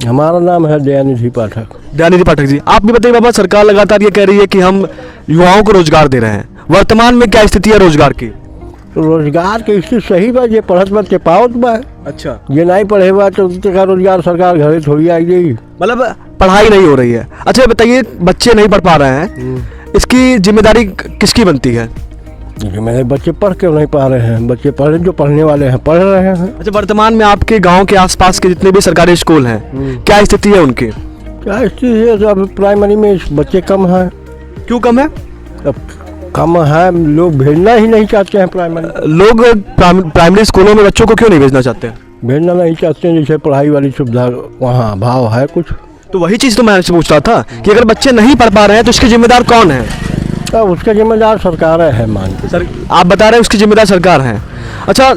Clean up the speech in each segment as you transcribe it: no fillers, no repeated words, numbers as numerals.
हमारा नाम है दयानिधि पाठक। दयानिधि पाठक जी, आप भी बताइए बाबा, सरकार लगातार ये कह रही है कि हम युवाओं को रोजगार दे रहे हैं, वर्तमान में क्या स्थिति है रोजगार की? रोजगार के स्थिति सही बा, जे पढ़त बच्चे पावत बा। अच्छा, ये नहीं पढ़े बा तो का रोजगार सरकार घरे थोड़ी आएगी। मतलब पढ़ाई नहीं हो रही है। अच्छा बताइए, बच्चे नहीं पढ़ पा रहे हैं, इसकी जिम्मेदारी किसकी बनती है? मेरे बच्चे पढ़ क्यों नहीं पा रहे हैं? बच्चे पढ़े, जो पढ़ने वाले हैं पढ़ रहे हैं। अच्छा, वर्तमान में आपके गांव के आसपास के जितने भी सरकारी स्कूल हैं, क्या स्थिति है उनकी? क्या स्थिति है? तो अब प्राइमरी में बच्चे कम हैं। क्यों कम है? अब कम है, लोग भेजना ही नहीं चाहते हैं प्राइमरी। लोग प्राइमरी स्कूलों में बच्चों को क्यों नहीं भेजना चाहते हैं? भेजना नहीं चाहते हैं, जैसे पढ़ाई वाली सुविधा वहाँ अभाव है कुछ। तो वही चीज़ तो मैं आपसे पूछ रहा था कि अगर बच्चे नहीं पढ़ पा रहे हैं तो इसके जिम्मेदार कौन है? तो उसका जिम्मेदार सरकार है मान के। सर, आप बता रहे हैं उसकी जिम्मेदार सरकार है। अच्छा,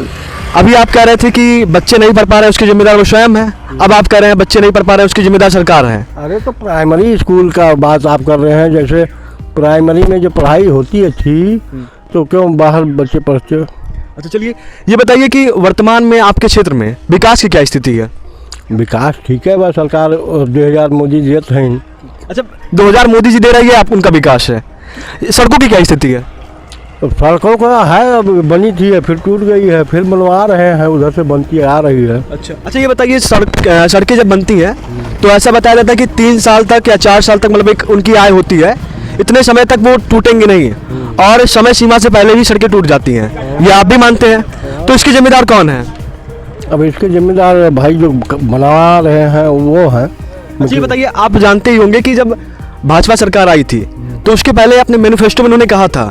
अभी आप कह रहे थे कि बच्चे नहीं पढ़ पा रहे हैं उसके जिम्मेदार वो स्वयं है, अब आप कह रहे हैं बच्चे नहीं पढ़ पा रहे हैं उसकी जिम्मेदार सरकार है। अरे तो प्राइमरी स्कूल का बात आप कर रहे हैं, जैसे प्राइमरी में जो पढ़ाई होती है थी तो क्यों बाहर बच्चे पढ़ते? अच्छा चलिए, ये बताइए कि वर्तमान में आपके क्षेत्र में विकास की क्या स्थिति है? विकास ठीक है, बस सरकार 2000 मोदी देते हैं। अच्छा, 2000 मोदी जी दे रही है, आप उनका विकास है। सड़कों की क्या स्थिति है? तो सड़कों का है, अब बनी थी फिर टूट गई है, फिर बनवा रहे हैं, उधर से बनती आ रही है। अच्छा ये बताइए, सड़कें जब बनती हैं तो ऐसा बताया जाता है कि 3 साल तक या 4 साल तक मतलब एक उनकी आय होती है, इतने समय तक वो टूटेंगे नहीं और समय सीमा से पहले ही सड़कें टूट जाती हैं, ये आप भी मानते हैं? तो इसके जिम्मेदार कौन है? अब इसके जिम्मेदार भाई जो बना रहे हैं वो हैं। अच्छा ये बताइए, आप जानते ही होंगे कि जब भाजपा सरकार आई थी तो उसके पहले अपने मैनिफेस्टो में उन्होंने कहा था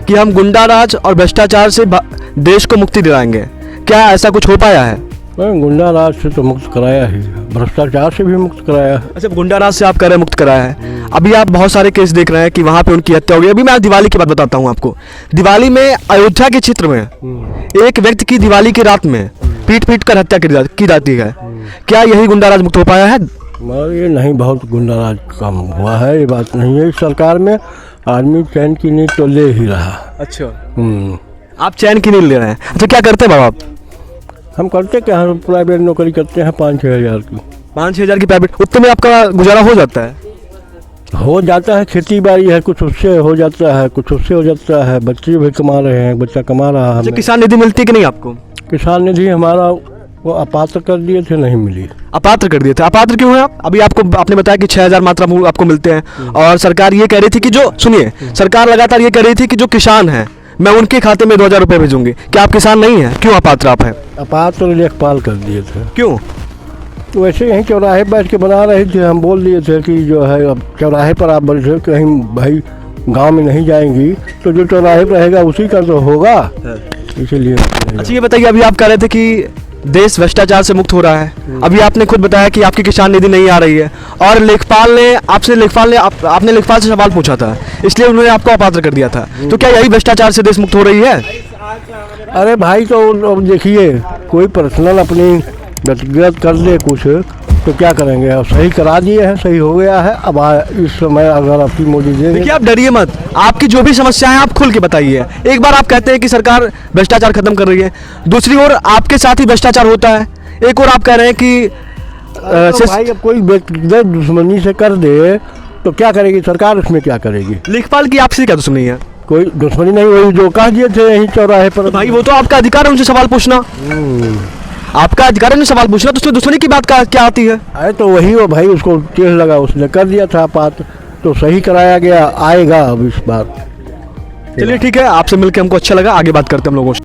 कि हम गुंडा राज और भ्रष्टाचार से देश को मुक्ति दिलाएंगे। क्या ऐसा कुछ हो पाया है? गुंडा राज से तो मुक्त कराया ही, भ्रष्टाचार से भी मुक्त कराया है। अच्छा, गुंडा राज से आप कह रहे हैं मुक्त कराया है। अभी आप बहुत सारे केस देख रहे हैं कि वहाँ पे उनकी हत्या हो गई। अभी मैं दिवाली की बात बताता हूँ आपको। दिवाली में अयोध्या के क्षेत्र में एक व्यक्ति की दिवाली की रात में पीट कर हत्या की जाती है। क्या यही गुंडा राज मुक्त हो पाया है? मगर ये नहीं, बहुत गुंडा राज कम हुआ है, ये बात नहीं है। इस सरकार में आदमी चैन की नींद तो ले ही रहा। अच्छा, आप चैन की नींद ले रहे हैं। अच्छा, क्या करते हैं बाबा आप? हम करते क्या, हम प्राइवेट नौकरी करते हैं 5-6 हज़ार की। 5-6 हज़ार की प्राइवेट, उतने में आपका गुजारा हो जाता है? हो जाता है, खेती बाड़ी है, कुछ उससे हो जाता है, कुछ उससे हो जाता है। बच्चे भी कमा रहे हैं, बच्चा कमा रहा है। अच्छा, किसान निधि मिलती कि नहीं आपको? किसान निधि हमारा वो अपात्र कर दिए थे, नहीं मिली। अपात्र कर दिए थे? अपात्र क्यों है आप? अभी आपने बताया कि 6000 मात्रा आपको मिलते हैं और सरकार ये कह रही थी कि जो सुनिए, सरकार लगातार ये कह रही थी कि जो किसान है मैं उनके खाते में 2000 रुपये भेजूंगी। क्या आप किसान नहीं है? क्यों अपात्र आप हैं? अपात्र लेखपाल कर दिए थे। क्यों? तो वैसे यहीं चौराहे बैठ के बना रहे थे, हम बोल दिए थे कि जो है अब चौराहे पर आप बैठे, कहीं भाई गांव में नहीं जाएंगी तो जो चौराहे पर रहेगा उसी का तो होगा, इसीलिए। अच्छा ये बताइए, अभी आप कह रहे थे कि देश भ्रष्टाचार से मुक्त हो रहा है, अभी आपने खुद बताया कि आपकी किसान निधि नहीं आ रही है और लेखपाल ने आपने लेखपाल से सवाल पूछा था, इसलिए उन्होंने आपको अपात्र कर दिया था। तो क्या यही भ्रष्टाचार से देश मुक्त हो रही है? अरे भाई, तो अब देखिए, कोई पर्सनल अपनी व्यक्तिगत कर दे कुछ तो क्या करेंगे? अब सही करा दिए हैं, सही हो गया है। अब इस समय अगर आपकी मोदी जी, देखिए आप डरिए मत, आपकी जो भी समस्या है आप खुल के बताइए। एक बार आप कहते हैं कि सरकार भ्रष्टाचार खत्म कर रही है, दूसरी ओर आपके साथ ही भ्रष्टाचार होता है, एक और आप कह रहे हैं कि भाई अब कोई व्यक्तिगत दुश्मनी से कर दे तो क्या करेगी सरकार? उसमें क्या करेगी? लेखपाल की आपसे क्या दुश्मनी है? कोई दुश्मनी नहीं, वही जो कह दिए थे यहीं चौराहे पर। भाई वो तो आपका अधिकार है उनसे सवाल पूछना, आपका अधिकार है सवाल पूछना, तो उसमें दुश्मनी की बात क्या आती है? अरे तो वही वो भाई, उसको टेढ़ लगा, उसने कर दिया था पात्र, तो सही कराया गया, आएगा अब इस बार। चलिए ठीक है, आपसे मिलकर हमको अच्छा लगा, आगे बात करते हैं हम लोगों से।